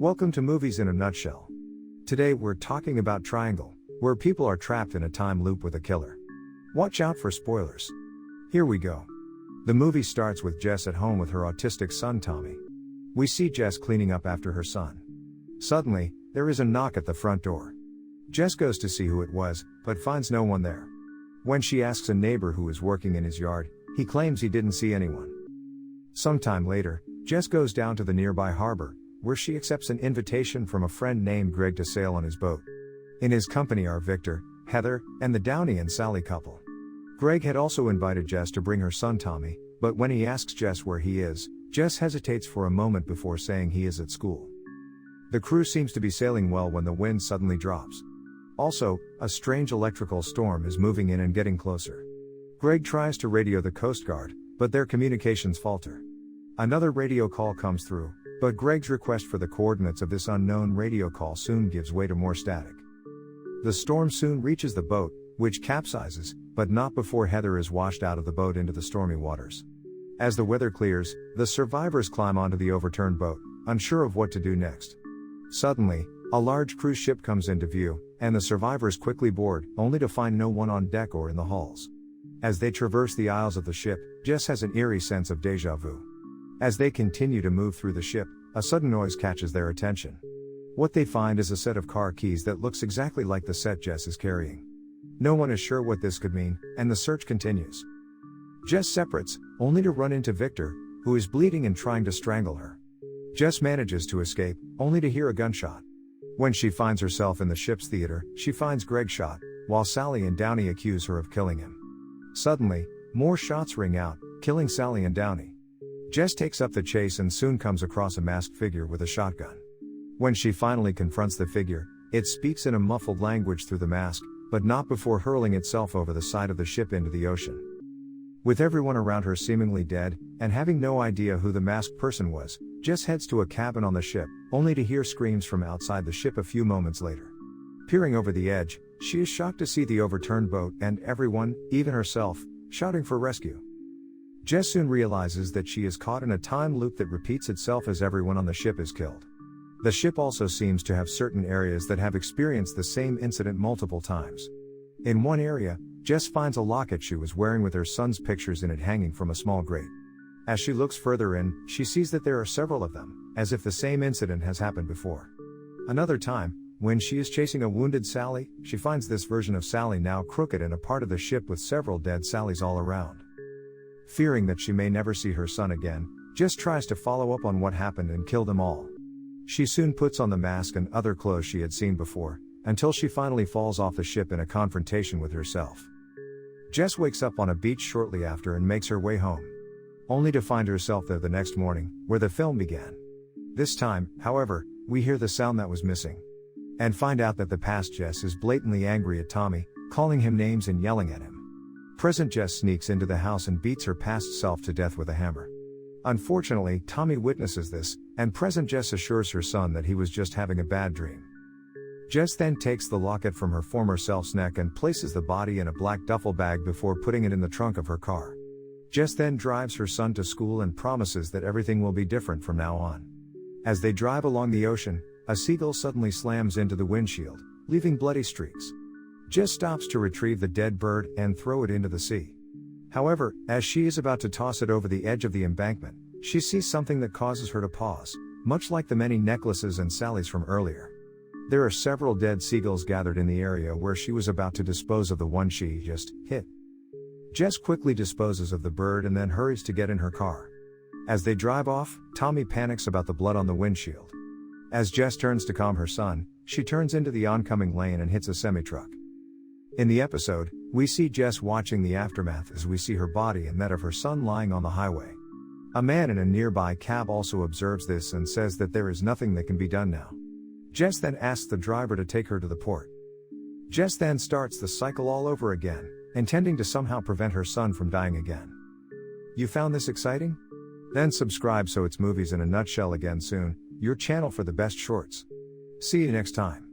Welcome to Movies in a Nutshell. Today we're talking about Triangle, where people are trapped in a time loop with a killer. Watch out for spoilers. Here we go. The movie starts with Jess at home with her autistic son Tommy. We see Jess cleaning up after her son. Suddenly, there is a knock at the front door. Jess goes to see who it was, but finds no one there. When she asks a neighbor who is working in his yard, he claims he didn't see anyone. Sometime later, Jess goes down to the nearby harbor, where she accepts an invitation from a friend named Greg to sail on his boat. In his company are Victor, Heather, and the Downey and Sally couple. Greg had also invited Jess to bring her son Tommy, but when he asks Jess where he is, Jess hesitates for a moment before saying he is at school. The crew seems to be sailing well when the wind suddenly drops. Also, a strange electrical storm is moving in and getting closer. Greg tries to radio the Coast Guard, but their communications falter. Another radio call comes through, but Greg's request for the coordinates of this unknown radio call soon gives way to more static. The storm soon reaches the boat, which capsizes, but not before Heather is washed out of the boat into the stormy waters. As the weather clears, the survivors climb onto the overturned boat, unsure of what to do next. Suddenly, a large cruise ship comes into view, and the survivors quickly board, only to find no one on deck or in the halls. As they traverse the aisles of the ship, Jess has an eerie sense of déjà vu. As they continue to move through the ship, a sudden noise catches their attention. What they find is a set of car keys that looks exactly like the set Jess is carrying. No one is sure what this could mean, and the search continues. Jess separates, only to run into Victor, who is bleeding and trying to strangle her. Jess manages to escape, only to hear a gunshot. When she finds herself in the ship's theater, she finds Greg shot, while Sally and Downey accuse her of killing him. Suddenly, more shots ring out, killing Sally and Downey. Jess takes up the chase and soon comes across a masked figure with a shotgun. When she finally confronts the figure, it speaks in a muffled language through the mask, but not before hurling itself over the side of the ship into the ocean. With everyone around her seemingly dead, and having no idea who the masked person was, Jess heads to a cabin on the ship, only to hear screams from outside the ship a few moments later. Peering over the edge, she is shocked to see the overturned boat and everyone, even herself, shouting for rescue. Jess soon realizes that she is caught in a time loop that repeats itself as everyone on the ship is killed. The ship also seems to have certain areas that have experienced the same incident multiple times. In one area, Jess finds a locket she was wearing with her son's pictures in it hanging from a small grate. As she looks further in, she sees that there are several of them, as if the same incident has happened before. Another time, when she is chasing a wounded Sally, she finds this version of Sally now crooked in a part of the ship with several dead Sallys all around. Fearing that she may never see her son again, Jess tries to follow up on what happened and kill them all. She soon puts on the mask and other clothes she had seen before, until she finally falls off the ship in a confrontation with herself. Jess wakes up on a beach shortly after and makes her way home, only to find herself there the next morning, where the film began. This time, however, we hear the sound that was missing, and find out that the past Jess is blatantly angry at Tommy, calling him names and yelling at him. Present Jess sneaks into the house and beats her past self to death with a hammer. Unfortunately, Tommy witnesses this, and present Jess assures her son that he was just having a bad dream. Jess then takes the locket from her former self's neck and places the body in a black duffel bag before putting it in the trunk of her car. Jess then drives her son to school and promises that everything will be different from now on. As they drive along the ocean, a seagull suddenly slams into the windshield, leaving bloody streaks. Jess stops to retrieve the dead bird and throw it into the sea. However, as she is about to toss it over the edge of the embankment, she sees something that causes her to pause, much like the many necklaces and Sallys from earlier. There are several dead seagulls gathered in the area where she was about to dispose of the one she just hit. Jess quickly disposes of the bird and then hurries to get in her car. As they drive off, Tommy panics about the blood on the windshield. As Jess turns to calm her son, she turns into the oncoming lane and hits a semi-truck. In the episode, we see Jess watching the aftermath as we see her body and that of her son lying on the highway. A man in a nearby cab also observes this and says that there is nothing that can be done now. Jess then asks the driver to take her to the port. Jess then starts the cycle all over again, intending to somehow prevent her son from dying again. You found this exciting? Then subscribe so it's Movies in a Nutshell again soon, your channel for the best shorts. See you next time.